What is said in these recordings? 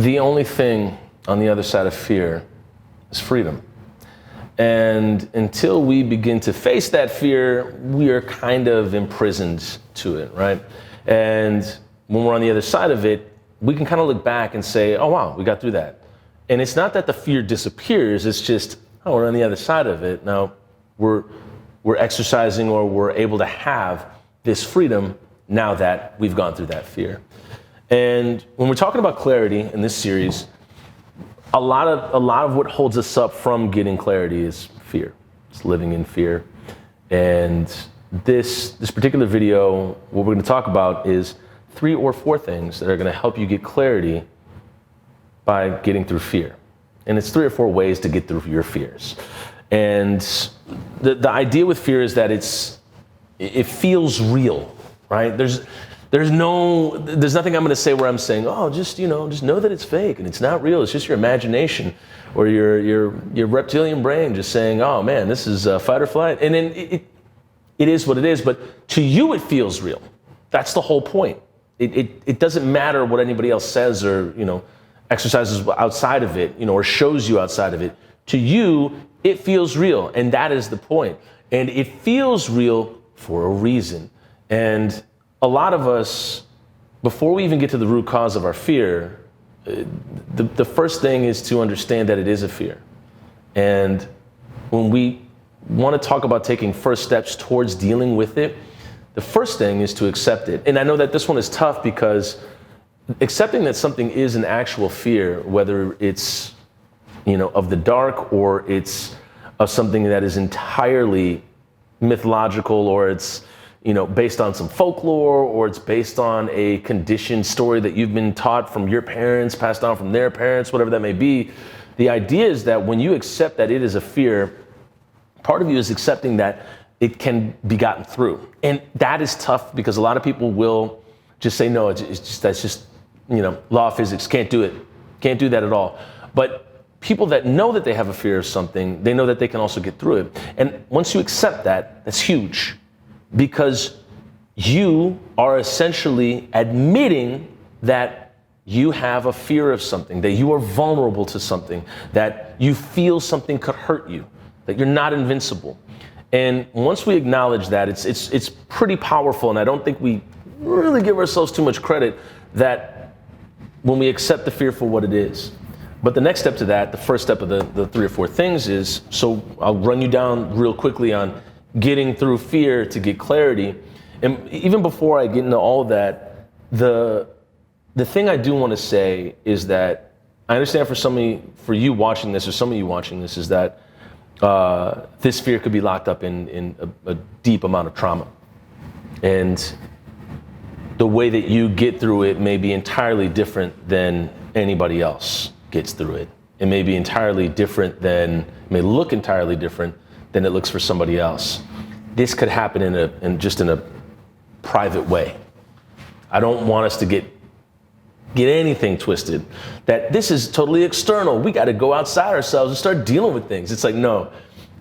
the only thing on the other side of fear is freedom. And until we begin to face that fear, we are kind of imprisoned to it, right? And when we're on the other side of it, we can kind of look back and say, oh wow, we got through that. And it's not that the fear disappears, it's just, oh, we're on the other side of it. Now we're exercising, or we're able to have this freedom now that we've gone through that fear. And when we're talking about clarity in this series, a lot of what holds us up from getting clarity is fear. It's living in fear. And this particular video, what we're going to talk about is 3 or 4 things that are going to help you get clarity by getting through fear. And it's 3 or 4 ways to get through your fears. And the idea with fear is that it feels real, right? There's nothing I'm going to say where I'm saying, oh, just know that it's fake and it's not real. It's just your imagination or your reptilian brain just saying, oh man, this is fight or flight. And then it is what it is. But to you, it feels real. That's the whole point. It doesn't matter what anybody else says or, exercises outside of it, or shows you outside of it. To you, it feels real. And that is the point. And it feels real for a reason. And a lot of us, before we even get to the root cause of our fear, the first thing is to understand that it is a fear. And when we want to talk about taking first steps towards dealing with it, the first thing is to accept it. And I know that this one is tough because accepting that something is an actual fear, whether it's, of the dark or it's of something that is entirely mythological, or it's, based on some folklore, or it's based on a conditioned story that you've been taught from your parents, passed on from their parents, whatever that may be. The idea is that when you accept that it is a fear, part of you is accepting that it can be gotten through. And that is tough because a lot of people will just say, no, that's just, law of physics, can't do it. Can't do that at all. But people that know that they have a fear of something, they know that they can also get through it. And once you accept that, that's huge. Because you are essentially admitting that you have a fear of something, that you are vulnerable to something, that you feel something could hurt you, that you're not invincible. And once we acknowledge that, it's pretty powerful, and I don't think we really give ourselves too much credit that when we accept the fear for what it is. But the next step to that, the first step of the 3 or 4 things is, so I'll run you down real quickly on getting through fear to get clarity. And even before I get into all of that, the thing I do want to say is that I understand for you watching this, or some of you watching this, is that this fear could be locked up in a deep amount of trauma. And the way that you get through it may be entirely different than anybody else gets through it. It may be entirely different may look entirely different than it looks for somebody else. This could happen in a private way. I don't want us to get anything twisted, that this is totally external. We got to go outside ourselves and start dealing with things. It's like, no,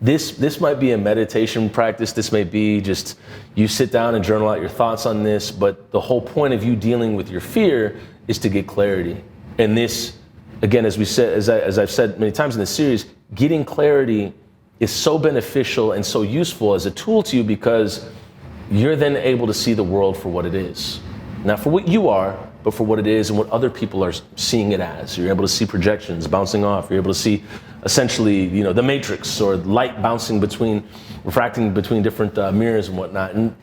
this might be a meditation practice. This may be just you sit down and journal out your thoughts on this. But the whole point of you dealing with your fear is to get clarity. And this, again, as I've said many times in this series, getting clarity is so beneficial and so useful as a tool to you because you're then able to see the world for what it is. Not for what you are, but for what it is and what other people are seeing it as. You're able to see projections bouncing off. You're able to see essentially, the matrix, or light refracting between different mirrors and whatnot. And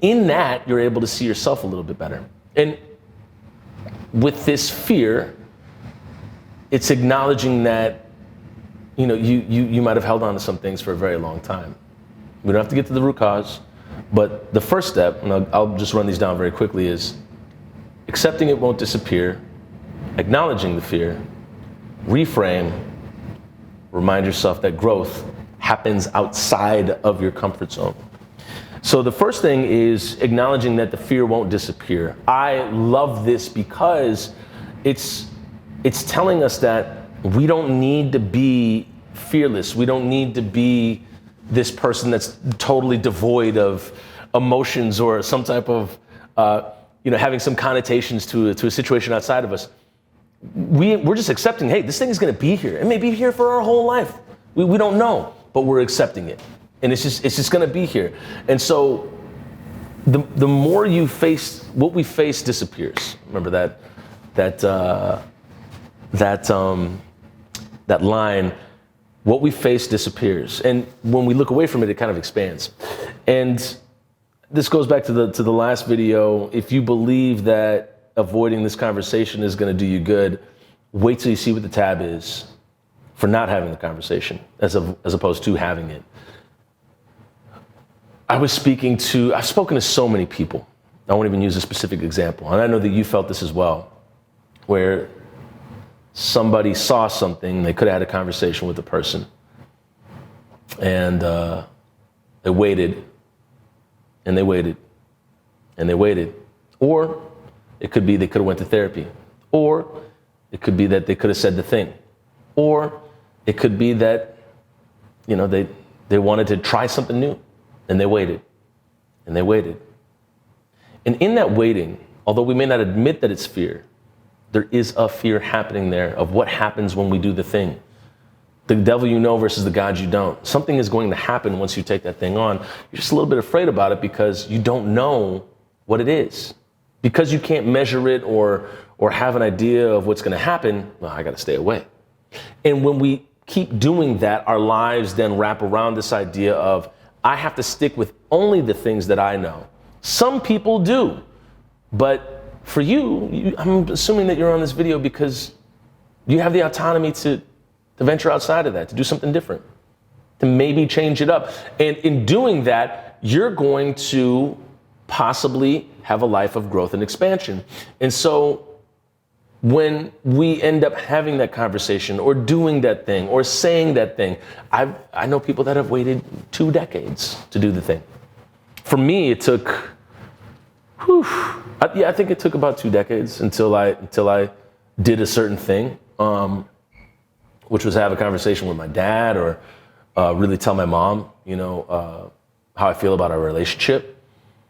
in that, you're able to see yourself a little bit better. And with this fear, it's acknowledging that, you might have held on to some things for a very long time. We don't have to get to the root cause, but the first step, and I'll just run these down very quickly, is accepting it won't disappear, acknowledging the fear, reframe, remind yourself that growth happens outside of your comfort zone. So the first thing is acknowledging that the fear won't disappear. I love this because it's telling us that we don't need to be fearless. We don't need to be this person that's totally devoid of emotions or some type of, having some connotations to a situation outside of us. we're just accepting, hey, this thing is going to be here. It may be here for our whole life. We don't know, but we're accepting it. And it's just going to be here. And so the more you face, what we face disappears. Remember that line, what we face disappears. And when we look away from it, it kind of expands. And this goes back to the last video. If you believe that avoiding this conversation is going to do you good, wait till you see what the tab is for not having the conversation as opposed to having it. I've spoken to so many people. I won't even use a specific example. And I know that you felt this as well, where somebody saw something, they could have had a conversation with the person, and they waited, and they waited, and they waited. Or it could be they could have went to therapy. Or it could be that they could have said the thing. Or it could be that, they wanted to try something new, and they waited, and they waited. And in that waiting, although we may not admit that it's fear, there is a fear happening there of what happens when we do the thing. The devil you know versus the God you don't. Something is going to happen once you take that thing on. You're just a little bit afraid about it because you don't know what it is. Because you can't measure it or have an idea of what's going to happen, well, I got to stay away. And when we keep doing that, our lives then wrap around this idea of, I have to stick with only the things that I know. Some people do, but for you, I'm assuming that you're on this video because you have the autonomy to venture outside of that, to do something different, to maybe change it up. And in doing that, you're going to possibly have a life of growth and expansion. And so when we end up having that conversation or doing that thing or saying that thing, I know people that have waited 2 decades to do the thing. For me, it took, I think it took about 2 decades until I did a certain thing, which was have a conversation with my dad or really tell my mom, how I feel about our relationship.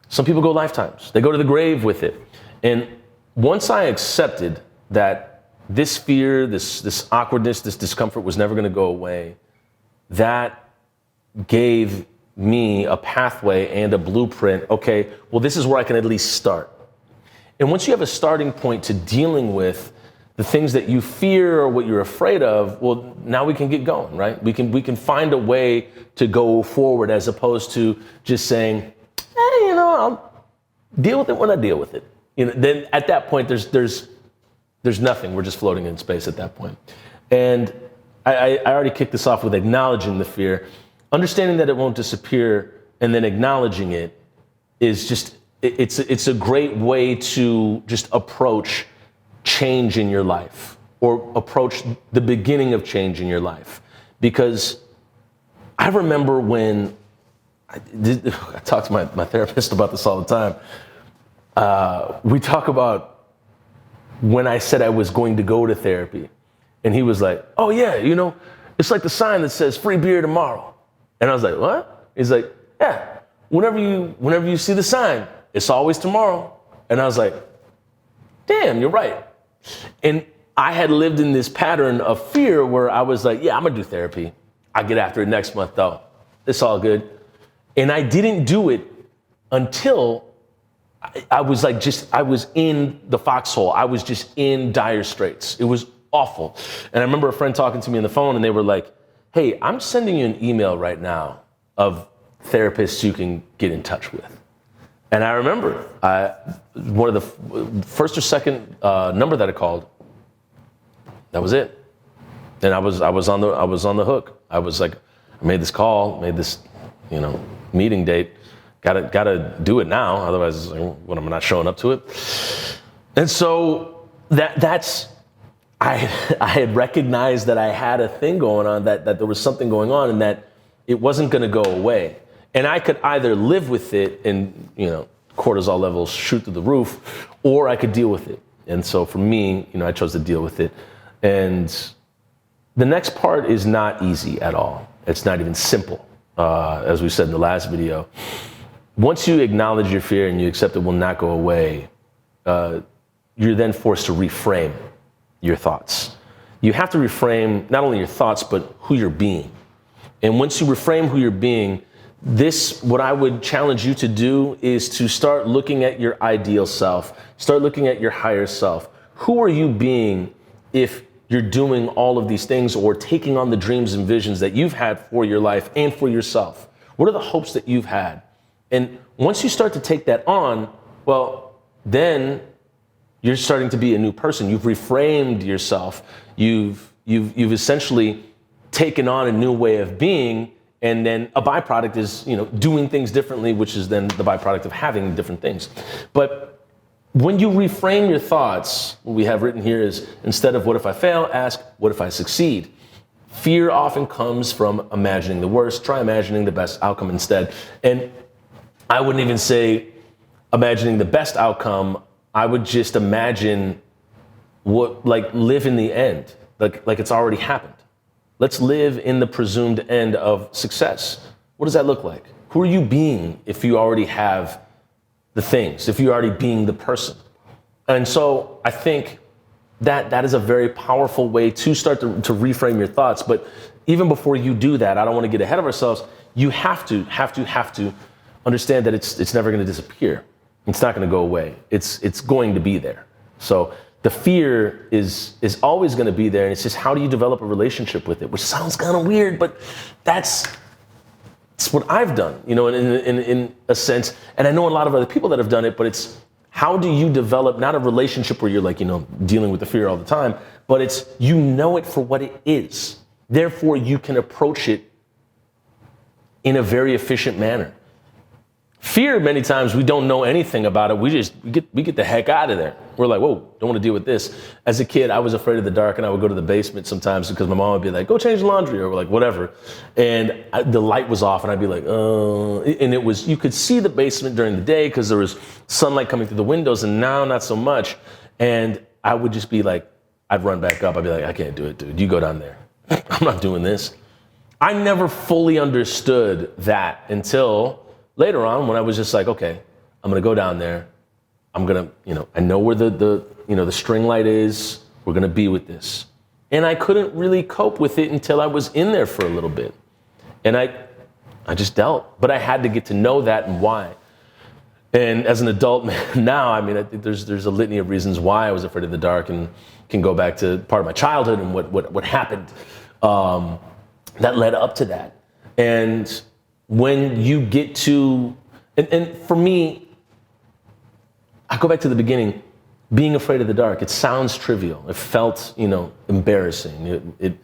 Some people go lifetimes. They go to the grave with it. And once I accepted that this fear, this awkwardness, this discomfort was never going to go away, that gave me a pathway and a blueprint. Okay, well, this is where I can at least start. And once you have a starting point to dealing with the things that you fear or what you're afraid of, well, now we can get going, right? We can find a way to go forward as opposed to just saying, hey, I'll deal with it when I deal with it. Then at that point, there's nothing. We're just floating in space at that point. And I already kicked this off with acknowledging the fear. Understanding that it won't disappear and then acknowledging it is just, it's a great way to just approach change in your life or approach the beginning of change in your life. Because I remember when I talk to my therapist about this all the time. We talk about when I said I was going to go to therapy, and he was like, oh yeah, it's like the sign that says free beer tomorrow. And I was like, what? He's like, yeah, whenever you see the sign, it's always tomorrow. And I was like, damn, you're right. And I had lived in this pattern of fear where I was like, yeah, I'm gonna do therapy. I'll get after it next month though. It's all good. And I didn't do it until I was in the foxhole. I was just in dire straits. It was awful. And I remember a friend talking to me on the phone and they were like, hey, I'm sending you an email right now of therapists you can get in touch with. And I remember one of the first or second number that I called, that was it. And I was on the hook. I was like, I made this call, made this, meeting date. Gotta do it now. Otherwise, when I'm not showing up to it. And so that's I had recognized that I had a thing going on, that there was something going on, and that it wasn't going to go away. And I could either live with it and cortisol levels shoot through the roof, or I could deal with it. And so for me, I chose to deal with it. And the next part is not easy at all. It's not even simple, as we said in the last video. Once you acknowledge your fear and you accept it will not go away, you're then forced to reframe. your thoughts. You have to reframe not only your thoughts, but who you're being. And once you reframe who you're being, what I would challenge you to do is to start looking at your ideal self, start looking at your higher self. Who are you being if you're doing all of these things or taking on the dreams and visions that you've had for your life and for yourself? What are the hopes that you've had? And once you start to take that on, well, then you're starting to be a new person. You've reframed yourself. You've essentially taken on a new way of being, and then a byproduct is, doing things differently, which is then the byproduct of having different things. But when you reframe your thoughts, what we have written here is, instead of what if I fail, ask what if I succeed. Fear often comes from imagining the worst. Try imagining the best outcome instead. And I wouldn't even say imagining the best outcome. I would just imagine live in the end, like it's already happened. Let's live in the presumed end of success. What does that look like? Who are you being if you already have the things, if you're already being the person? And so I think that is a very powerful way to start to reframe your thoughts. But even before you do that, I don't want to get ahead of ourselves. You have to understand that it's never going to disappear. It's not going to go away. It's going to be there. So the fear is always going to be there, and it's just how do you develop a relationship with it, which sounds kind of weird, but that's what I've done, in a sense. And I know a lot of other people that have done it, but it's how do you develop not a relationship where you're dealing with the fear all the time, but it's it for what it is. Therefore, you can approach it in a very efficient manner. Fear, many times we don't know anything about it. We get the heck out of there. We're like, whoa, don't want to deal with this. As a kid, I was afraid of the dark, and I would go to the basement sometimes because my mom would be like, go change the laundry, or whatever. And the light was off, and I'd be like, oh. And you could see the basement during the day because there was sunlight coming through the windows, and now not so much. And I would just be like, I'd run back up. I'd be like, I can't do it, dude. You go down there. I'm not doing this. I never fully understood that until later on, when I was just like, okay, I'm gonna go down there. I'm gonna, I know where the string light is. We're gonna be with this. And I couldn't really cope with it until I was in there for a little bit. And I just dealt, but I had to get to know that and why. And as an adult now, I think there's a litany of reasons why I was afraid of the dark, and can go back to part of my childhood and what happened that led up to that. And when you get to, and for me, I go back to the beginning, being afraid of the dark. It sounds trivial. It felt, embarrassing. It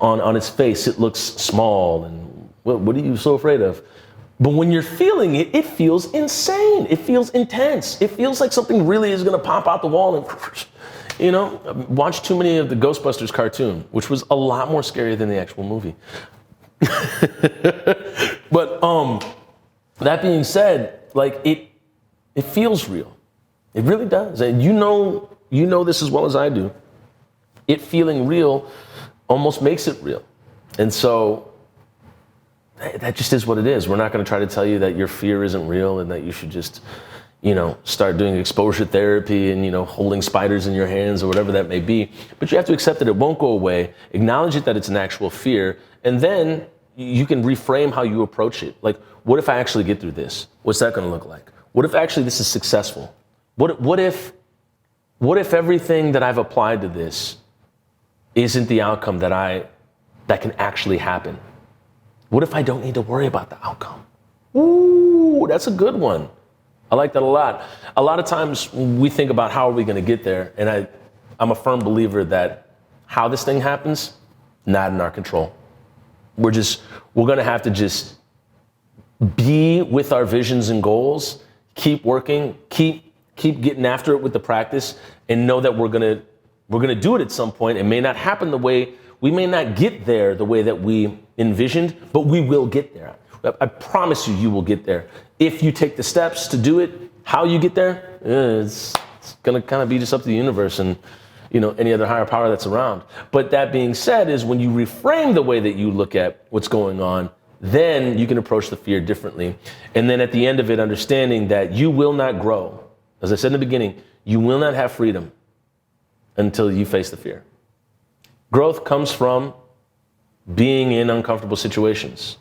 on its face, it looks small, and what are you so afraid of? But when you're feeling it, it feels insane. It feels intense. It feels like something really is gonna pop out the wall and, watch too many of the Ghostbusters cartoon, which was a lot more scary than the actual movie. But that being said, it feels real. It really does. And you know this as well as I do. It feeling real almost makes it real. And so that just is what it is. We're not going to try to tell you that your fear isn't real and that you should just, start doing exposure therapy and, holding spiders in your hands or whatever that may be. But you have to accept that it won't go away, acknowledge it that it's an actual fear, and then you can reframe how you approach it. Like, what if I actually get through this? What's that going to look like? What if actually this is successful? What if everything that I've applied to this isn't the outcome that can actually happen? What if I don't need to worry about the outcome? Ooh, that's a good one. I like that a lot. A lot of times we think about how are we going to get there, and I'm a firm believer that how this thing happens, not in our control. We're going to have to just be with our visions and goals, keep working, keep getting after it with the practice, and know that we're going to do it at some point. It may not happen we may not get there the way that we envisioned, but we will get there. I promise you will get there. If you take the steps to do it, how you get there, it's going to kind of be just up to the universe and any other higher power that's around. But that being said, is when you reframe the way that you look at what's going on, then you can approach the fear differently. And then at the end of it, understanding that you will not grow. As I said in the beginning, you will not have freedom until you face the fear. Growth comes from being in uncomfortable situations.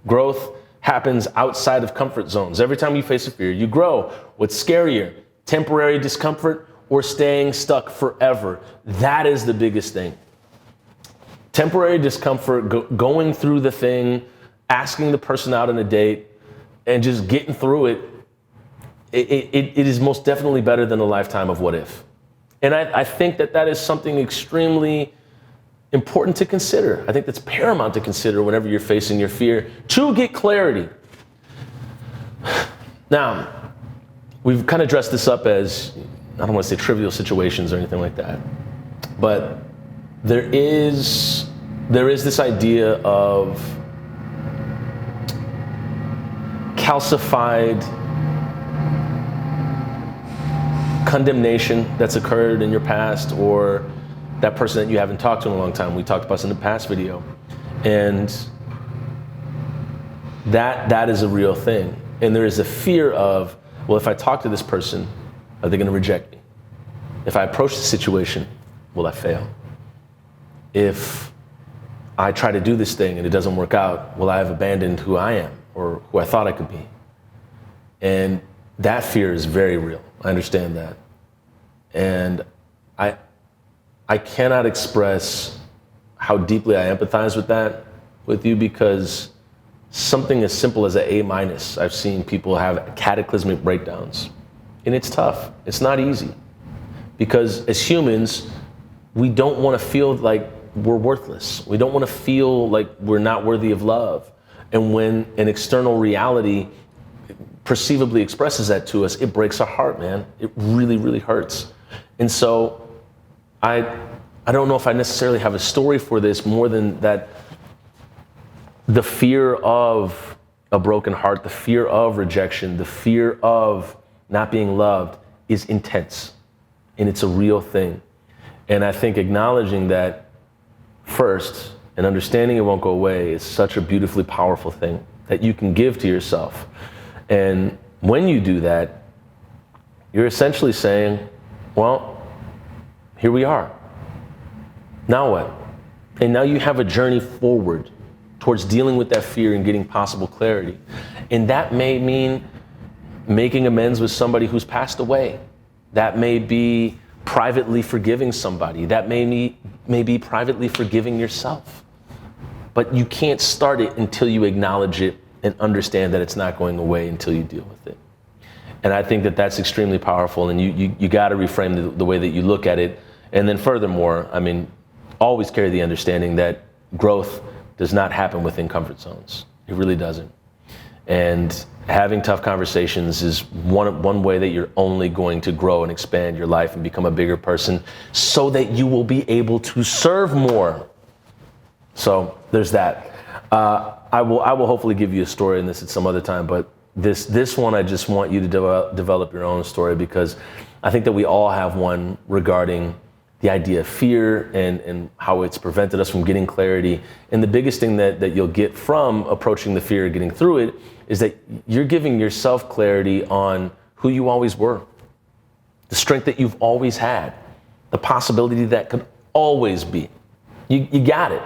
Growth happens outside of comfort zones. Every time you face a fear, you grow. What's scarier, temporary discomfort or staying stuck forever? That is the biggest thing. Temporary discomfort, going through the thing, asking the person out on a date, and just getting through it, it is most definitely better than a lifetime of what if. And I think that is something extremely important to consider. I think that's paramount to consider whenever you're facing your fear, to get clarity. Now, we've kind of dressed this up as, I don't want to say trivial situations or anything like that, but there is this idea of calcified condemnation that's occurred in your past, or that person that you haven't talked to in a long time. We talked about this in the past video. And that is a real thing. And there is a fear of, well, if I talk to this person, are they going to reject me? If I approach the situation, will I fail? If I try to do this thing and it doesn't work out, will I have abandoned who I am or who I thought I could be? And that fear is very real. I understand that. And I cannot express how deeply I empathize with you, because something as simple as an A-, I've seen people have cataclysmic breakdowns. And it's tough. It's not easy. Because as humans, we don't want to feel like we're worthless. We don't want to feel like we're not worthy of love. And when an external reality perceivably expresses that to us, it breaks our heart, man. It really, really hurts. And so I don't know if I necessarily have a story for this, more than that the fear of a broken heart, the fear of rejection, the fear of not being loved is intense, and it's a real thing. And I think acknowledging that first and understanding it won't go away is such a beautifully powerful thing that you can give to yourself. And when you do that, you're essentially saying, well, here we are. Now what? And now you have a journey forward towards dealing with that fear and getting possible clarity. And that may mean making amends with somebody who's passed away. That may be privately forgiving somebody. That may be privately forgiving yourself. But you can't start it until you acknowledge it and understand that it's not going away until you deal with it. And I think that that's extremely powerful, and you got to reframe the way that you look at it. And then furthermore, I mean, always carry the understanding that growth does not happen within comfort zones. It really doesn't. And having tough conversations is one way that you're only going to grow and expand your life and become a bigger person, so that you will be able to serve more. So there's that. I will hopefully give you a story in this at some other time, but this one, I just want you to develop your own story, because I think that we all have one regarding the idea of fear and how it's prevented us from getting clarity. And the biggest thing that you'll get from approaching the fear, getting through it, is that you're giving yourself clarity on who you always were, the strength that you've always had, the possibility that could always be. You got it.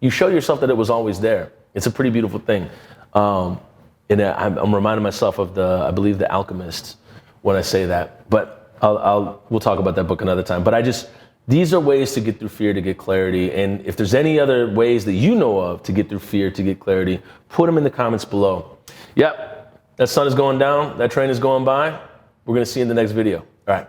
You show yourself that it was always there. It's a pretty beautiful thing. And I'm reminding myself of I believe The Alchemist when I say that. But we'll talk about that book another time. But these are ways to get through fear, to get clarity. And if there's any other ways that you know of to get through fear, to get clarity, put them in the comments below. Yep, that sun is going down. That train is going by. We're going to see you in the next video. All right.